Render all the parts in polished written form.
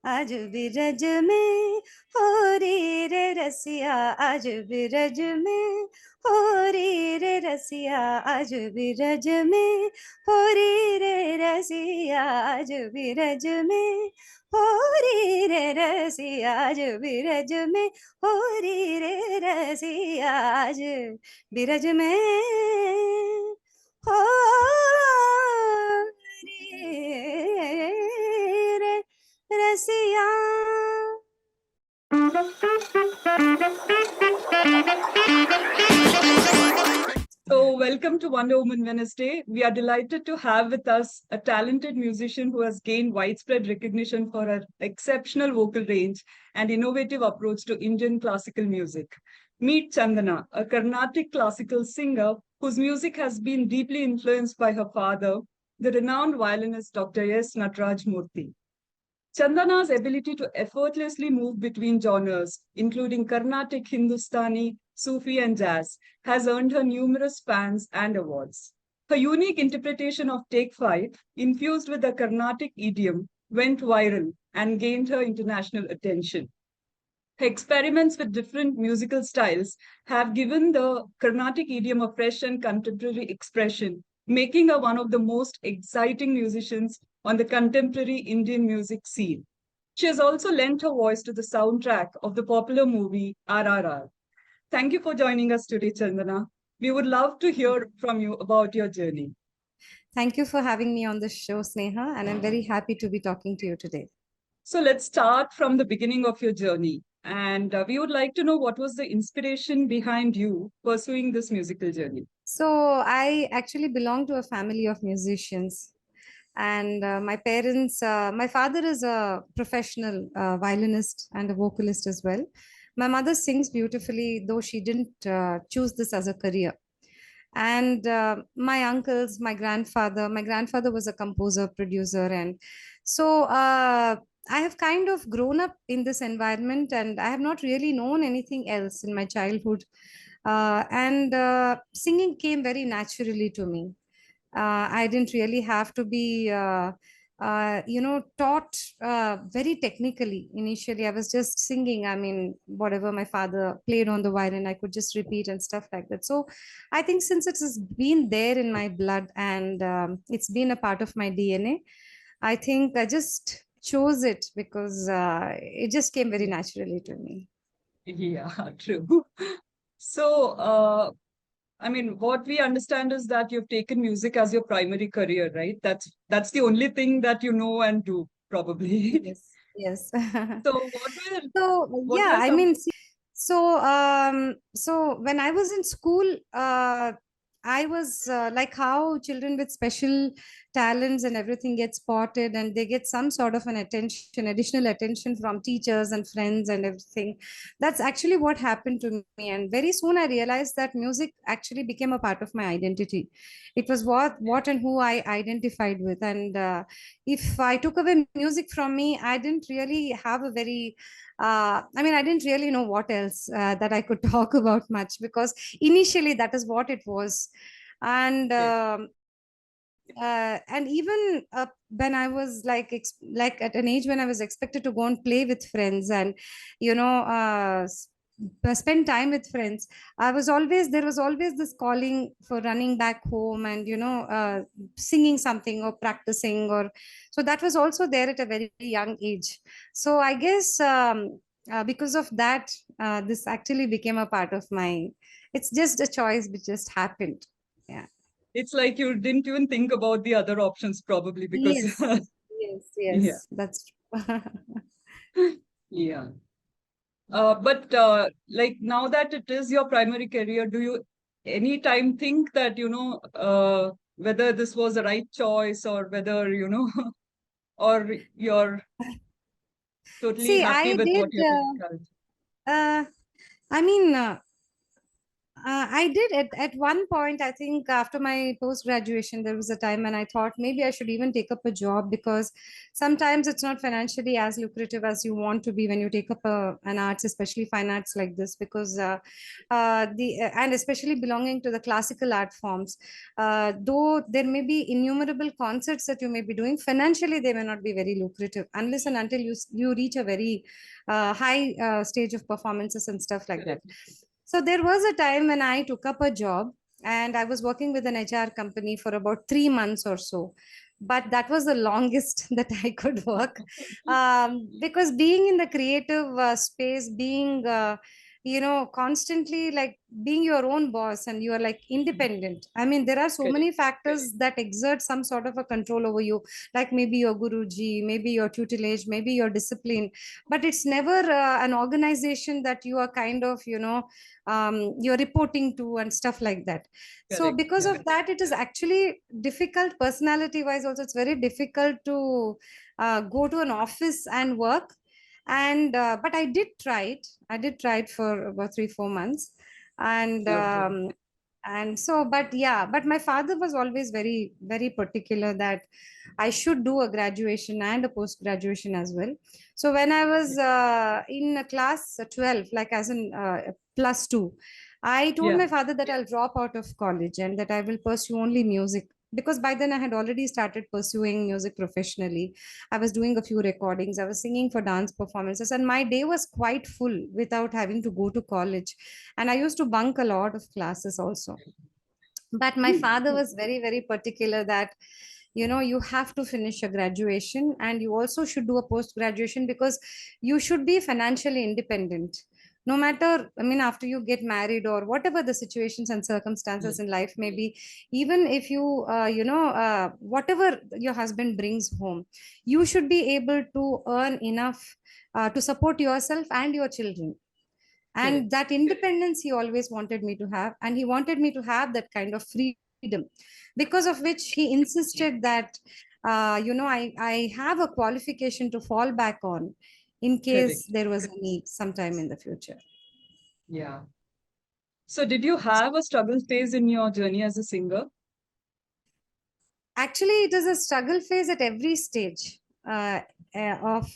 आज बिरज में हो रे रे रसिया, आज बिरज में हो रे रे रसिया, आज बिरज में हो रे रे रसिया, आज बिरज में हो रे रे रसिया, आज बिरज में हो रे रे रसिया, आज बिरज में हो रे रे रसिया. So, welcome to Wonder Woman Wednesday. We are delighted to have with us a talented musician who has gained widespread recognition for her exceptional vocal range and innovative approach to Indian classical music. Meet Chandana, a Carnatic classical singer whose music has been deeply influenced by her father, the renowned violinist Dr. S. Nataraj Murthy. Chandana's ability to effortlessly move between genres, including Carnatic, Hindustani, Sufi, and Jazz, has earned her numerous fans and awards. Her unique interpretation of Take 5, infused with the Carnatic idiom, went viral and gained her international attention. Her experiments with different musical styles have given the Carnatic idiom a fresh and contemporary expression, making her one of the most exciting musicians on the contemporary Indian music scene. She has also lent her voice to the soundtrack of the popular movie RRR. Thank you for joining us today, Chandana. We would love to hear from you about your journey. Thank you for having me on the show, Sneha, and I'm very happy to be talking to you today. So let's start from the beginning of your journey. And we would like to know what was the inspiration behind you pursuing this musical journey. So, I actually belong to a family of musicians. And my parents, my father is a professional violinist and a vocalist as well. My mother sings beautifully, though she didn't choose this as a career. And my grandfather was a composer, producer. And so I have kind of grown up in this environment, and I have not really known anything else in my childhood. And singing came very naturally to me. I didn't really have to be, taught very technically. Initially, I was just singing. I mean, whatever my father played on the violin, I could just repeat and stuff like that. So I think since it has been there in my blood and it's been a part of my DNA, I think I just chose it because it just came very naturally to me. Yeah, true. So, I mean, what we understand is that you've taken music as your primary career, right? That's the only thing that you know and do, probably. Yes, yes. So, So what yeah, were I some? mean, see, so when I was in school, I was like how children with special talents and everything get spotted and they get some sort of an attention, additional attention from teachers and friends and everything. That's actually what happened to me. And very soon I realized that music actually became a part of my identity. It was what and who I identified with. And if I took away music from me, I didn't really have a very I mean, I didn't really know what else that I could talk about much because initially that is what it was. And Yeah. and even when I was like at an age when I was expected to go and play with friends and you know spend time with friends, I was always there was always this calling for running back home and singing something or practicing or so that was also there at a very young age. So I guess because of that, this actually became a part of my. It's just a choice which just happened. Yeah. It's like you didn't even think about the other options, probably because, Yes, yes, yeah, yes, that's true. yeah. But like now that it is your primary career, do you anytime think that, whether this was the right choice or whether, or you're totally See, happy I with did. what you're doing currently? Uh, I mean, I did at one point. I think after my post graduation, there was a time when I thought maybe I should even take up a job, because sometimes it's not financially as lucrative as you want to be when you take up an arts, especially fine arts like this, because and especially belonging to the classical art forms. Though there may be innumerable concerts that you may be doing, financially they may not be very lucrative unless and until you reach a very high stage of performances and stuff like that. So there was a time when I took up a job and I was working with an HR company for about 3 months or so. But that was the longest that I could work, because being in the creative space, being constantly like being your own boss and you are like independent. I mean, there are so Correct. many factors that exert some sort of a control over you, like maybe your guruji, maybe your tutelage, maybe your discipline. But it's never an organization that you are kind of, you're reporting to and stuff like that. So Correct. because Yeah. of that, it is actually difficult personality wise also. It's very difficult to go to an office and work. And but I did try it for about 3 4 months. and Okay. um, and so, but yeah, but my father was always very very particular that I should do a graduation and a post graduation as well. So when I was in a class 12, like as in plus 2, I told Yeah. my father that I'll drop out of college and that I will pursue only music, because by then I had already started pursuing music professionally. I was doing a few recordings, I was singing for dance performances, and my day was quite full without having to go to college. And I used to bunk a lot of classes also. But my father was very very particular that you have to finish a graduation and you also should do a post graduation, because you should be financially independent, no matter, I mean, after you get married or whatever the situations and circumstances in life may be. Even if you whatever your husband brings home, you should be able to earn enough to support yourself and your children. And Correct. that independence he always wanted me to have, and he wanted me to have that kind of freedom, because of which he insisted that I have a qualification to fall back on in case Correct. there was a need sometime in the future. Yeah. So, did you have a struggle phase in your journey as a singer? Actually, it is a struggle phase at every stage of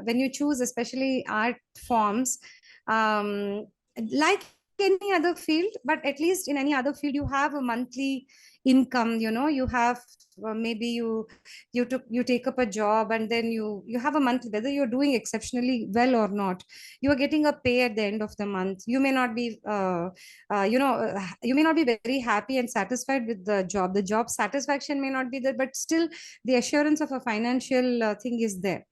when you choose, especially art forms. Like any other field, but at least in any other field, you have a monthly income. You have maybe you take up a job, and then you have a month, whether you're doing exceptionally well or not, you are getting a pay at the end of the month. You may not be you may not be very happy and satisfied with the job satisfaction may not be there, but still the assurance of a financial thing is there.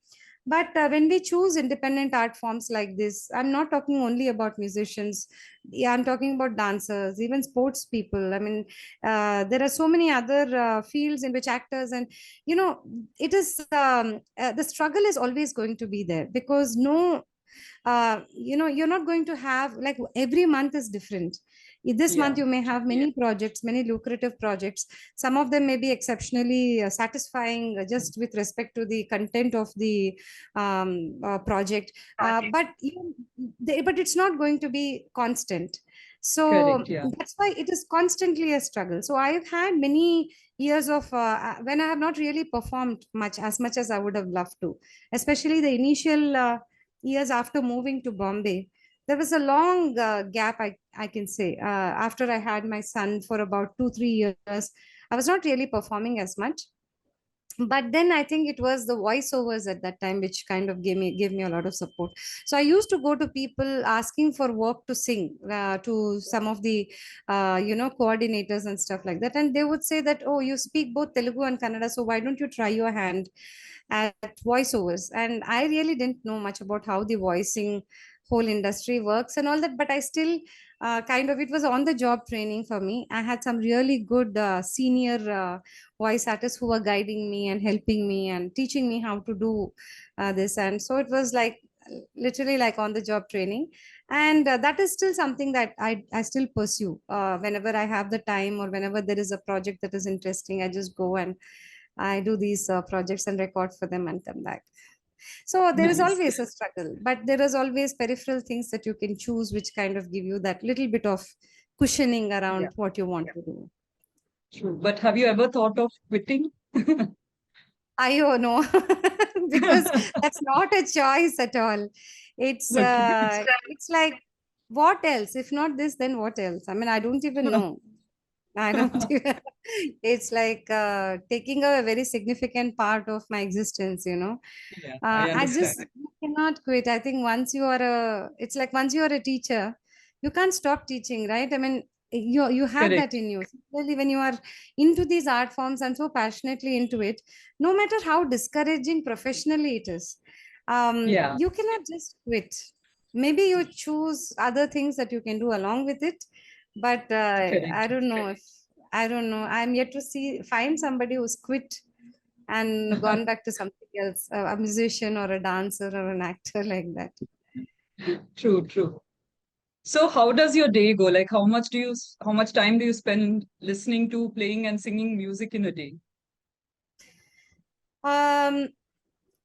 But when we choose independent art forms like this, I'm not talking only about musicians. Yeah, I'm talking about dancers, even sports people. I mean, there are so many other fields in which actors, and you know, it is the struggle is always going to be there, because no you're not going to have, like, every month is different. This month Yeah. you may have many projects, many lucrative projects. Some of them may be exceptionally satisfying just with respect to the content of the project, but it's not going to be constant. So Correct. Yeah. that's why it is constantly a struggle. So I've had many years of when I have not really performed much as I would have loved to, especially the initial years after moving to Bombay. There was a long gap, I can say, after I had my son for about 2 3 years. I was not really performing as much. But then I think it was the voiceovers at that time which kind of gave me a lot of support. So I used to go to people asking for work to sing to some of the coordinators and stuff like that, and they would say that, oh, you speak both Telugu and Kannada, so why don't you try your hand at voiceovers? And I really didn't know much about how the voicing whole industry works and all that, but I still kind of, it was on the job training for me. I had some really good senior voice artists who were guiding me and helping me and teaching me how to do this. And so it was like literally like on the job training. And that is still something that I still pursue whenever I have the time, or whenever there is a project that is interesting. I just go and I do these projects and record for them and come back. So there is Nice. always a struggle, but there is always peripheral things that you can choose, which kind of give you that little bit of cushioning around Yeah. what you want to do. True. But have you ever thought of quitting? I don't know, because that's not a choice at all. It's Okay. it's like, what else? If not this, then what else? I mean, I don't even know. I don't even, it's like taking a very significant part of my existence, you know. Yeah, I I understand. just cannot quit. I think once you are it's like once you are a teacher, you can't stop teaching, right? I mean, you have that Correct. in you. Similarly, when you are into these art forms and so passionately into it, no matter how discouraging professionally it is, Yeah, you cannot just quit. Maybe you choose other things that you can do along with it, but I correct. don't know if I don't know. I'm yet to find somebody who's quit and gone back to something else, a musician or a dancer or an actor like that. True, true. So how does your day go? Like how much time do you spend listening to, playing and singing music in a day? Um,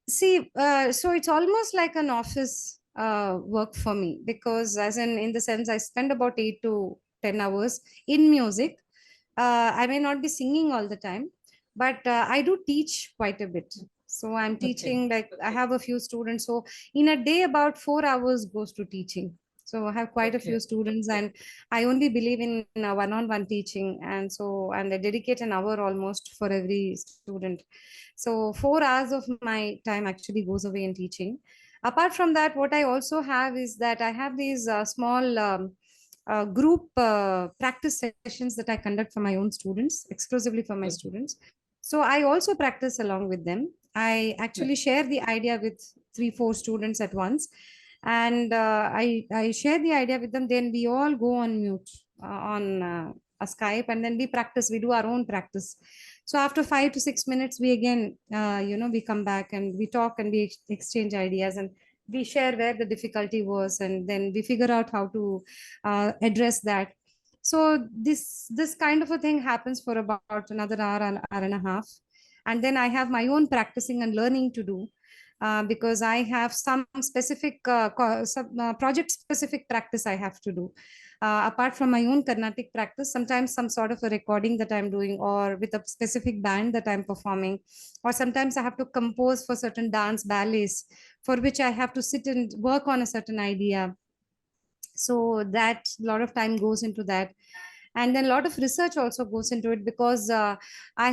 See, so it's almost like an office work for me, because, as in the sense, I spend about 8 to 10 hours in music. I may not be singing all the time, but I do teach quite a bit. So I'm Okay. teaching, like I have a few students. So in a day, about 4 hours goes to teaching. So I have quite a Okay. few students, and I only believe in one-on-one teaching, and I dedicate an hour almost for every student. So 4 hours of my time actually goes away in teaching. Apart from that, what I also have is that I have these small group practice sessions that I conduct for my own students, exclusively for my Okay. students. So I also practice along with them. I actually share the idea with 3, 4 students at once, and I share the idea with them. Then we all go on mute on a Skype, and then we practice. We do our own practice. So after 5 to 6 minutes, we again, we come back and we talk and we exchange ideas, and we share where the difficulty was, and then we figure out how to address that. So this kind of a thing happens for about another hour and a half, and then I have my own practicing and learning to do. Because I have some specific project specific practice I have to do. Apart from my own Carnatic practice, sometimes some sort of a recording that I'm doing, or with a specific band that I'm performing, or sometimes I have to compose for certain dance ballets, for which I have to sit and work on a certain idea. So that a lot of time goes into that, and then a lot of research also goes into it, because I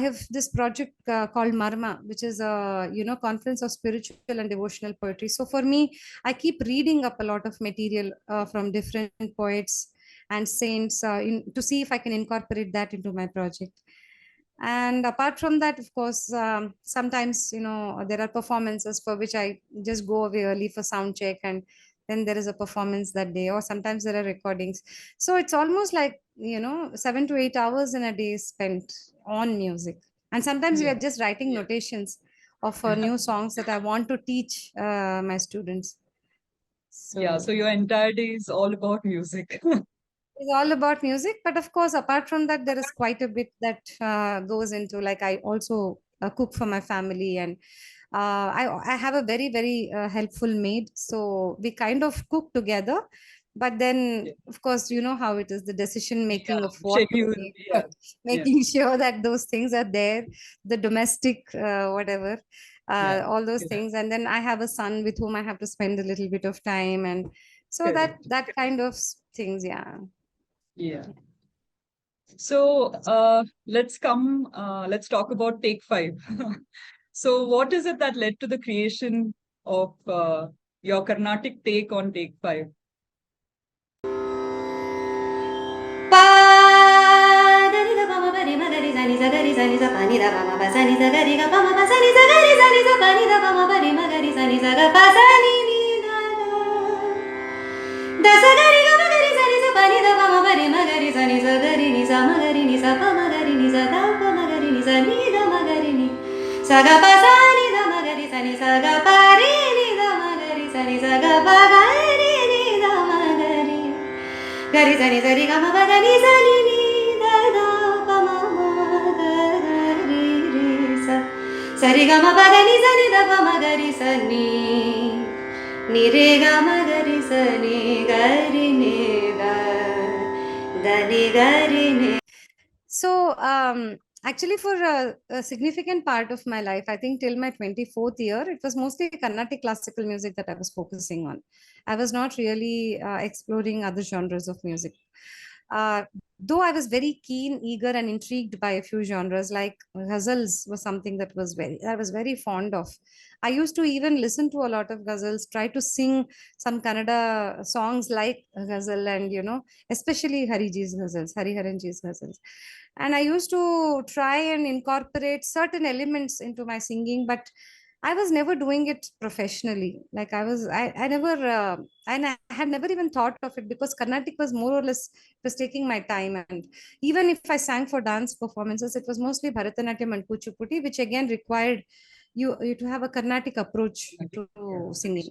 have this project called Marma, which is a conference of spiritual and devotional poetry. So for me, I keep reading up a lot of material from different poets and saints, to see if I can incorporate that into my project. And apart from that, of course, sometimes there are performances for which I just go away early for sound check, and then there is a performance that day, or sometimes there are recordings. So it's almost like 7 to 8 hours in a day spent on music. And sometimes we are Yeah. just writing notations of new songs that I want to teach my students. Yeah. So So your entire day is all about music. it's all about music, but of course, apart from that, there is quite a bit that goes into, like, I also cook for my family, and I have a very very helpful maid, so we kind of cook together. But then, Yeah. of course, you know how it is, the decision Yeah. making of what to Schedule. make, Yeah. Yeah. making sure that those things are there, the domestic whatever, Yeah. all those Yeah. things. And then I have a son with whom I have to spend a little bit of time, and so that Correct. that kind of things, yeah. Yeah. So let's talk about Take Five. So what is it that led to the creation of your Carnatic take on Take Five? Pa da ni da pa ma pa ri ma ga ri za ni za ga ri za ni za pa ni da pa ma pa sa ni za ga ri ga pa ma pa sa ni za ga ri za ni za pa ni da pa ma pa ri ma ga ri za ni za ga pa sa ni ni da da sa ga ri ga ma ga ri za ni za pa ni da pa ma pa ri ma ga ri za ni za ga ri ni za ma ga ri ni za pa ma ga ri ni za da pa ma ga ri ni za ni da ma ga ri ni sa ga pa sa ni da ma ga ri za ni sa ga pa ri ni da ma ga ri za ni za ga pa ga ri ni da ma ga ri gari za ni za ri ga ma pa ga ni za ni ni da da pa ma ma ga ri ri sa sa ri ga ma pa ga ni za ni da pa ma ga ri sa ni re ga ma ga ri sa ni ga ri ni da So, actually, for a significant part of my life, I think till my 24th year, it was mostly Carnatic classical music that I was focusing on. I was not really exploring other genres of music. Uh, though I was very keen, eager, and intrigued by a few genres, like ghazals was something that I was very fond of. I used to even listen to a lot of ghazals, try to sing some Kannada songs like ghazal, and especially Hariji's ghazals, Hariharanji's ghazals. And I used to try and incorporate certain elements into my singing, but I was never doing it professionally. Like I never, and I had never even thought of it because Carnatic was more or less was taking my time. And even if I sang for dance performances, it was mostly Bharatanatyam and Kuchipudi, which again required you to have a Carnatic approach to singing.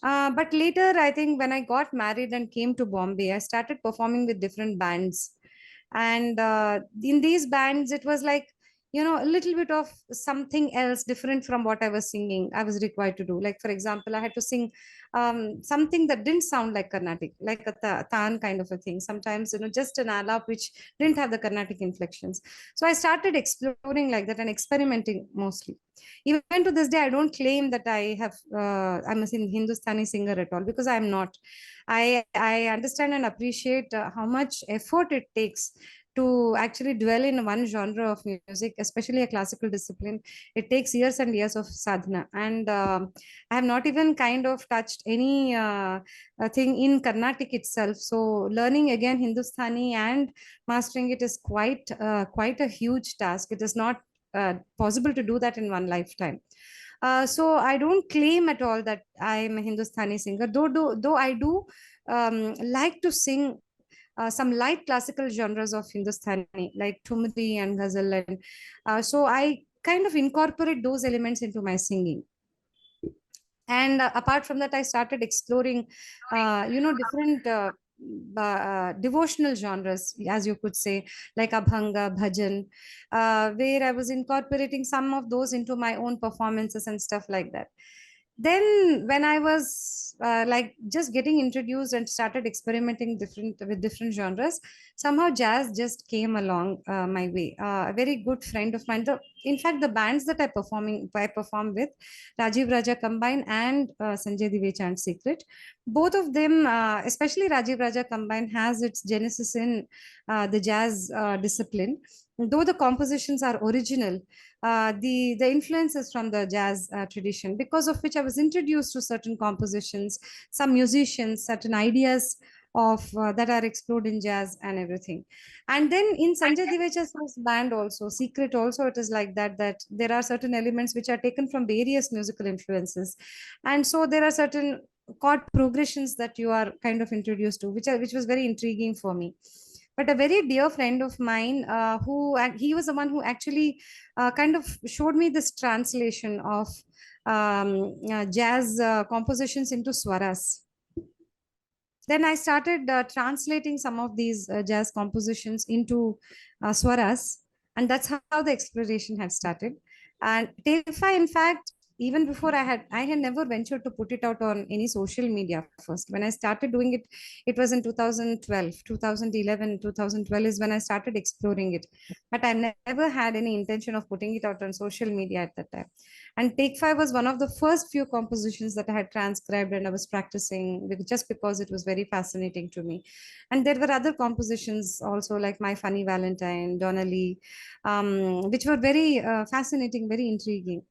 But later, I think when I got married and came to Bombay, I started performing with different bands. And in these bands, it was like, a little bit of something else different from what I was singing, I was required to do. Like, for example, I had to sing something that didn't sound like Carnatic, like a taan kind of a thing. Sometimes, just an alap which didn't have the Carnatic inflections. So I started exploring like that and experimenting mostly. Even to this day, I don't claim that I'm a Hindustani singer at all, because I'm not. I understand and appreciate how much effort it takes to actually dwell in one genre of music, especially a classical discipline. It takes years and years of sadhana. And I have not even kind of touched any thing in Carnatic itself. So learning again Hindustani and mastering it is quite a huge task. It is not possible to do that in one lifetime. So I don't claim at all that I am a Hindustani singer, though I do like to sing some light classical genres of Hindustani, like Tumri and Ghazal. And so I kind of incorporate those elements into my singing. And apart from that, I started exploring, different devotional genres, as you could say, like Abhanga, Bhajan, where I was incorporating some of those into my own performances and stuff like that. Then when I was like just getting introduced and started experimenting with different genres, somehow jazz just came along my way. A very good friend of mine, in fact, the bands that I perform with, Rajiv Raja Combine and Sanjay Divecha and Secret, both of them, especially Rajiv Raja Combine, has its genesis in the jazz discipline. Though the compositions are original, the influences from the jazz tradition, because of which I was introduced to certain compositions, some musicians, certain ideas of that are explored in jazz and everything. And then in Sanjay Divecha's band also, Secret also, it is like that there are certain elements which are taken from various musical influences. And so there are certain chord progressions that you are kind of introduced to, which was very intriguing for me. But a very dear friend of mine, he was the one who actually kind of showed me this translation of jazz compositions into swaras. Then I started translating some of these jazz compositions into swaras, and that's how the exploration had started. And Tefa, in fact, even before I had never ventured to put it out on any social media first. When I started doing it, it was in 2012, 2011, 2012 is when I started exploring it. But I never had any intention of putting it out on social media at that time. And Take Five was one of the first few compositions that I had transcribed and I was practicing just because it was very fascinating to me. And there were other compositions also, like My Funny Valentine, Donnelly, which were very fascinating, very intriguing.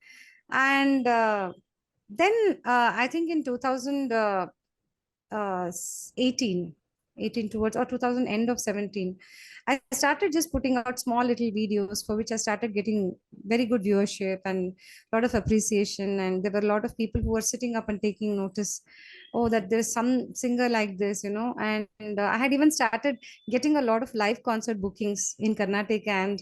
And then I think in 2018 towards, or 2000 end of 17, I started just putting out small little videos for which I started getting very good viewership and a lot of appreciation. And there were a lot of people who were sitting up and taking notice, oh, that there's some singer like this, and I had even started getting a lot of live concert bookings in Carnatic and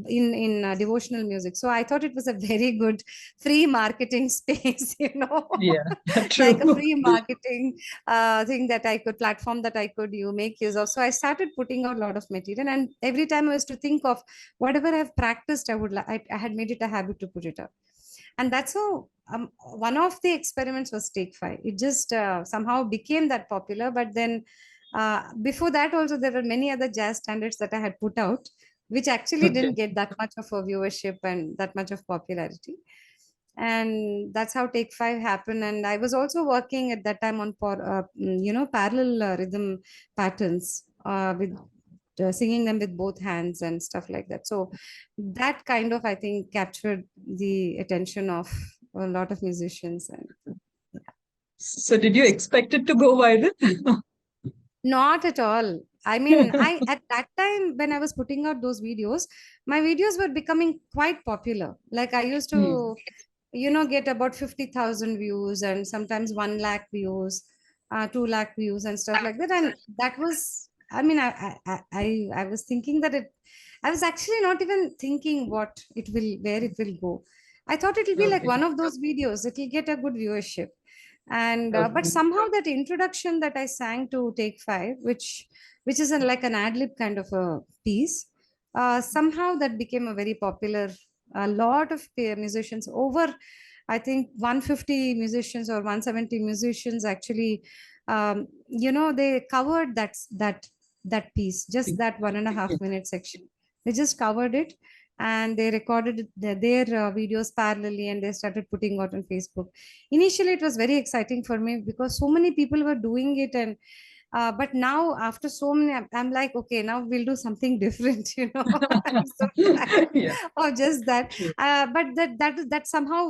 in devotional music. So I thought it was a very good free marketing space, Yeah, like a true. free marketing thing that I could platform that I could make use of. So I started putting out a lot of material, and every time I was to think of whatever I've practiced, I had made it a habit to put it up. And that's how one of the experiments was Take Five. It just somehow became that popular, but then Before that also there were many other jazz standards that I had put out, which actually didn't get that much of a viewership and that much of popularity. And that's how Take Five happened. And I was also working at that time on parallel rhythm patterns with singing them with both hands and stuff like that. So that kind of, I think, captured the attention of a lot of musicians. And So did you expect it to go viral? not at all. I mean, I at that time when I was putting out those videos, my videos were becoming quite popular. Like I used to, get about 50,000 views and sometimes 1 lakh views, 2 lakh views and stuff like that. And that was, I mean, I was thinking that I was actually not even thinking where it will go. I thought it will be like Okay. one of those videos. It will get a good viewership. And but Okay. somehow that introduction that I sang to Take Five, which is like an ad lib kind of a piece, somehow that became a very popular. A lot of musicians, over I think 150 musicians or 170 musicians actually, they covered that piece, just that 1.5 minute section. They just covered it and they recorded their videos parallelly and they started putting out on Facebook. Initially it was very exciting for me because so many people were doing it. And but now after so many, I'm like, okay, now we'll do something different. I'm so tired Yeah. of just that. True. But that somehow,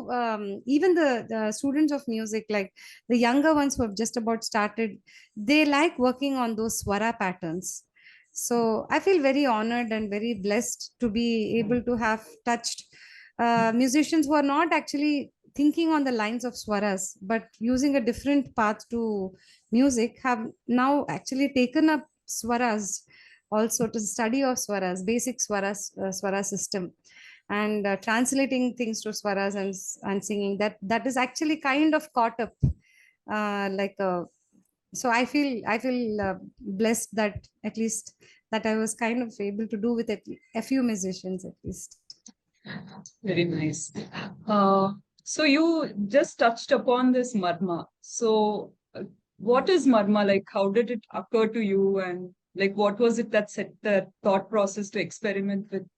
even the students of music, like the younger ones who have just about started, they like working on those swara patterns. So I feel very honored and very blessed to be able to have touched musicians who are not actually thinking on the lines of swaras, but using a different path to music, have now actually taken up swaras also, to study of swaras, basic swara system, and translating things to swaras and singing. That is actually kind of caught up, like so I feel blessed that at least that I was kind of able to do with a few musicians at least. Very nice. So you just touched upon this marma. So what is marma? Like, how did it occur to you? And like, what was it that set the thought process to experiment with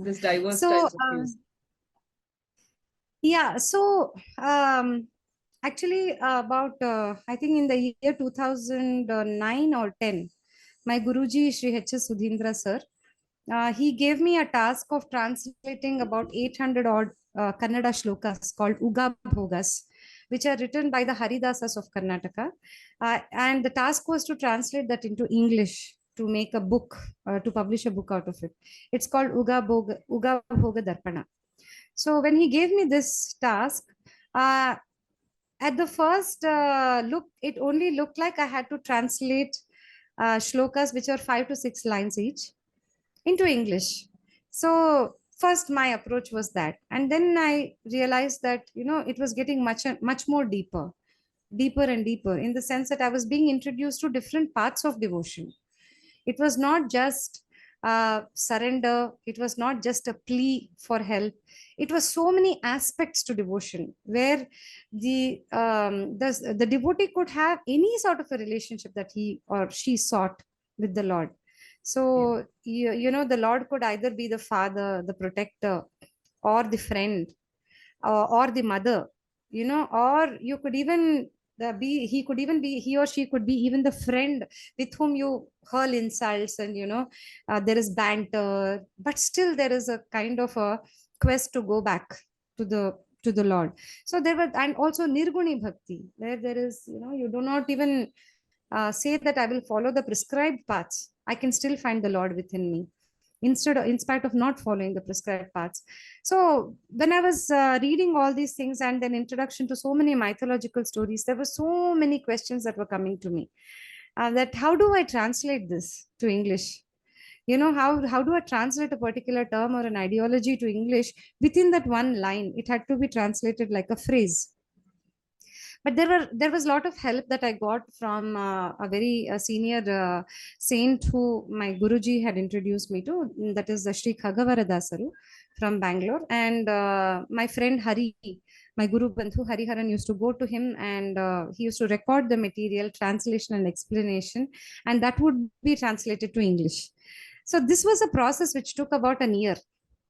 this diverse So styles of music? yeah, so actually about I think in the year 2009 or 10, my Guruji Sri H.S. Sudhindra sir, he gave me a task of translating about 800 odd Kannada shlokas called Uga Bhogas, which are written by the Haridasas of Karnataka. And the task was to translate that into English to make a book, to publish a book out of it. It's called Uga Bhoga Darpana. So when he gave me this task, uh, at the first look, it only looked like I had to translate shlokas, which are 5 to 6 lines each, into English. So first my approach was that, and then I realized that it was getting much more deeper and deeper, in the sense that I was being introduced to different parts of devotion. It was not just surrender. It was not just a plea for help. It was so many aspects to devotion where the devotee could have any sort of a relationship that he or she sought with the Lord. Yeah. So the Lord could either be the father, the protector, or the friend, or the mother, or you could even he or she could be even the friend with whom you hurl insults, and there is banter, but still there is a kind of a quest to go back to the Lord. So there were, and also nirguni bhakti, where there is, you do not even say that I will follow the prescribed paths. I can still find the Lord within me, in spite of not following the prescribed paths. So when I was reading all these things and then introduction to so many mythological stories, there were so many questions that were coming to me. That how do I translate this to English? How do I translate a particular term or an ideology to English within that one line? It had to be translated like a phrase. But there was a lot of help that I got from a very senior saint who my Guruji had introduced me to. That is Sri Khagavaradassaru from Bangalore, and my friend Hari, my Guru Bandhu Hariharan used to go to him, and he used to record the material, translation and explanation, and that would be translated to English. So this was a process which took about a year,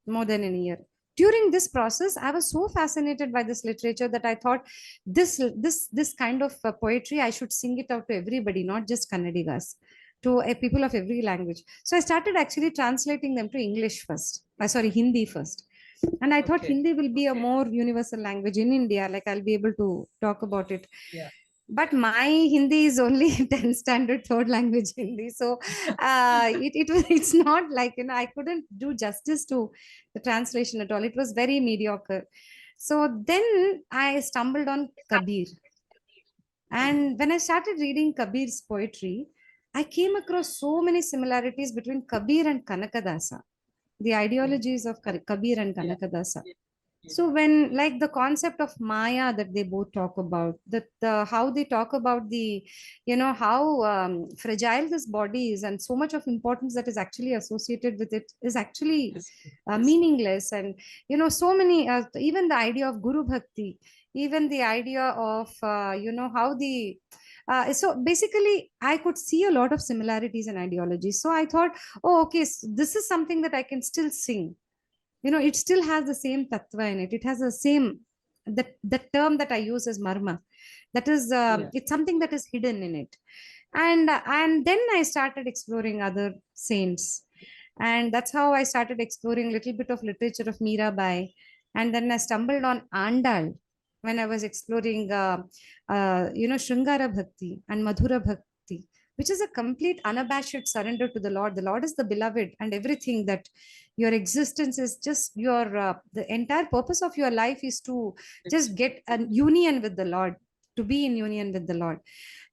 more than a year. During this process, I was so fascinated by this literature that I thought this kind of poetry, I should sing it out to everybody, not just Kannadigas, to people of every language. So I started actually translating them to English first. Sorry, Hindi first. And I thought Hindi will be a more universal language in India. Like I'll be able to talk about it. Yeah. But my Hindi is only 10 standard third language Hindi. So it's not like, I couldn't do justice to the translation at all. It was very mediocre. So then I stumbled on Kabir. And when I started reading Kabir's poetry, I came across so many similarities between Kabir and Kanakadasa, the ideologies of Kabir and Kanakadasa. So when, like, the concept of Maya that they both talk about, how they talk about the, how fragile this body is, and so much of importance that is actually associated with it is actually meaningless. And, so many, even the idea of Guru Bhakti, even the idea of, how the, so basically, I could see a lot of similarities and ideologies. So I thought, oh, okay, so this is something that I can still sing. It still has the same tattva in it. It has the same, the term that I use is marma. That is, it's something that is hidden in it. And then I started exploring other saints. And that's how I started exploring a little bit of literature of Mirabai. And then I stumbled on Andal when I was exploring, Shringara Bhakti and Madhura Bhakti, which is a complete unabashed surrender to the Lord. The Lord is the beloved, and everything that your existence is just your, the entire purpose of your life is to just get a union with the Lord, to be in union with the Lord.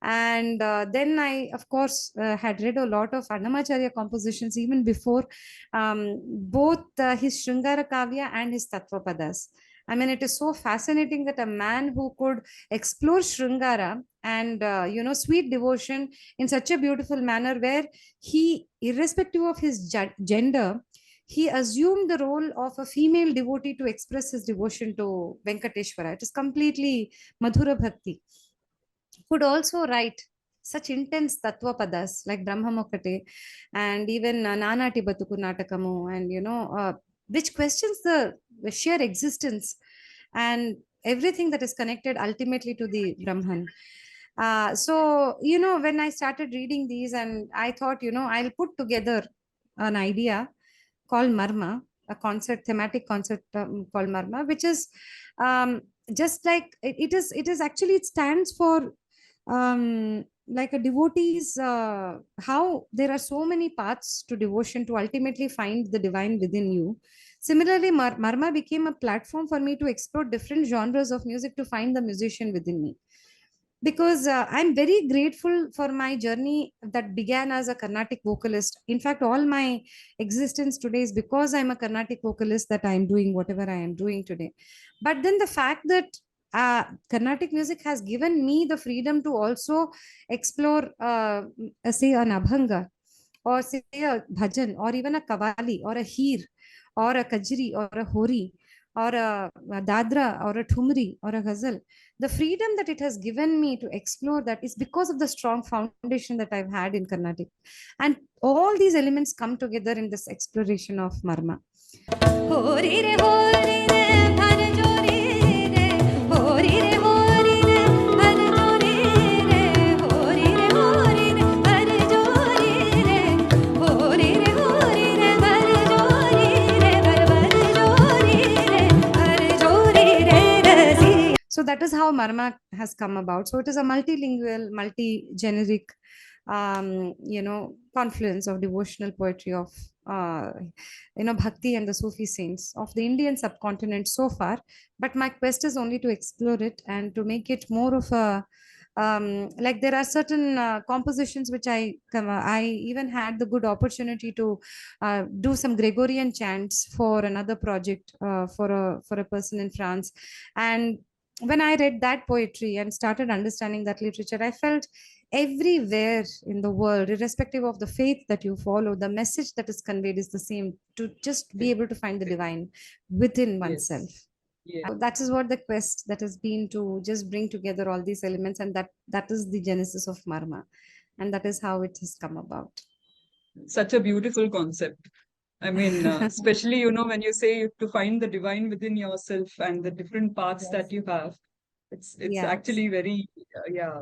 And then I, of course, had read a lot of Annamacharya compositions even before, both his Shringara Kavya and his Tattvapadas. I mean, it is so fascinating that a man who could explore Shringara and, sweet devotion in such a beautiful manner, where he, irrespective of his gender, he assumed the role of a female devotee to express his devotion to Venkateshwara. It is completely Madhura Bhakti. Could also write such intense tattva padas like Brahmamokate and even Nanati Batuku Natakamu, and which questions the sheer existence and everything that is connected ultimately to the Brahman. So, when I started reading these, and I thought, I'll put together an idea called Marma, a thematic concept called Marma, which is just like it is actually, it stands for like a devotee's, how there are so many paths to devotion to ultimately find the divine within you. Similarly, Marma became a platform for me to explore different genres of music to find the musician within me. Because I'm very grateful for my journey that began as a Carnatic vocalist. In fact, all my existence today is because I'm a Carnatic vocalist that I'm doing whatever I am doing today. But then the fact that Carnatic music has given me the freedom to also explore, say, an abhanga, or say a bhajan, or even a kavali, or a heer, or a kajri, or a hori, or a dadra, or a thumri, or a ghazal. The freedom that it has given me to explore that is because of the strong foundation that I've had in Carnatic. And all these elements come together in this exploration of Marma. So that is how Marma has come about. So it is a multilingual, multi-generic, confluence of devotional poetry of, Bhakti and the Sufi saints of the Indian subcontinent so far. But my quest is only to explore it and to make it more of a, like there are certain compositions which I even had the good opportunity to do some Gregorian chants for another project for a person in France. And when I read that poetry and started understanding that literature, I felt everywhere in the world, irrespective of the faith that you follow, the message that is conveyed is the same, to just be able to find the divine within oneself. Yeah. That is what the quest that has been, to just bring together all these elements, and that is the genesis of Marma, and that is how it has come about. Such a beautiful concept. I mean, especially, when you say to find the divine within yourself and the different paths that you have, it's Yes. actually very,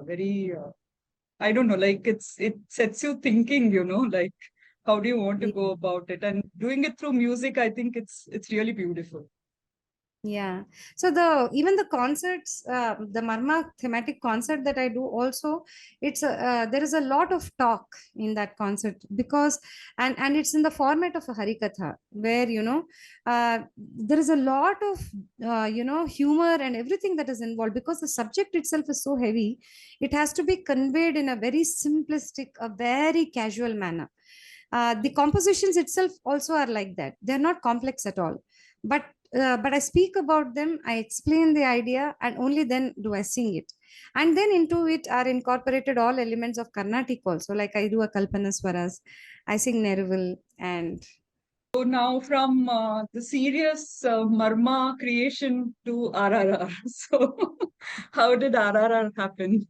very, I don't know, like it sets you thinking, like how do you want to go about it? And doing it through music, I think it's really beautiful. Yeah. So even the concerts, the Marma thematic concert that I do also, there is a lot of talk in that concert, because and it's in the format of a Harikatha, where there is a lot of humor and everything that is involved, because the subject itself is so heavy. It has to be conveyed in a very simplistic, a very casual manner. The compositions itself also are like that. They're not complex at all, but I speak about them, I explain the idea, and only then do I sing it. And then into it are incorporated all elements of Carnatic also. Like I do a Kalpana Swaras, I sing Neraval, and So now from the serious Marma creation to RRR. So how did RRR happen?